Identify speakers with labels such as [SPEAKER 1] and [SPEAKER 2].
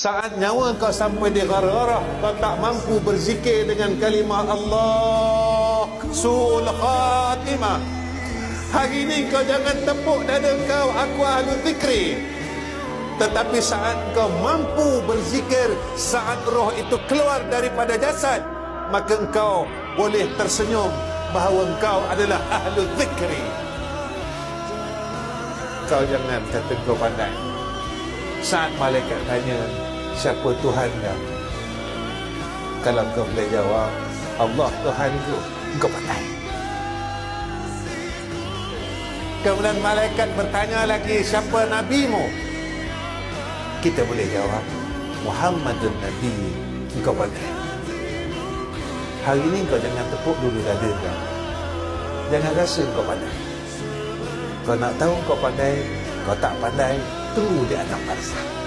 [SPEAKER 1] Saat nyawa kau sampai di gara-gara, kau tak mampu berzikir dengan kalimah Allah, su'ul khatimah. Hari ini kau jangan tepuk dada kau, aku ahlu zikri. Tetapi saat kau mampu berzikir, saat roh itu keluar daripada jasad, maka engkau boleh tersenyum bahawa engkau adalah ahlu zikri. Kau jangan kata kau pandai. Saat malaikat tanya, siapa Tuhan kau? Kalau kau boleh jawab, Allah Tuhan ku, kau pandai. Kemudian malaikat bertanya lagi, siapa nabimu? Kita boleh jawab, Muhammadun Nabi, kau pandai. Hari ini kau jangan tepuk dulu dada kau. Jangan rasa kau pandai. Kau nak tahu kau pandai, kau tak pandai, tunggu di alam barzakh.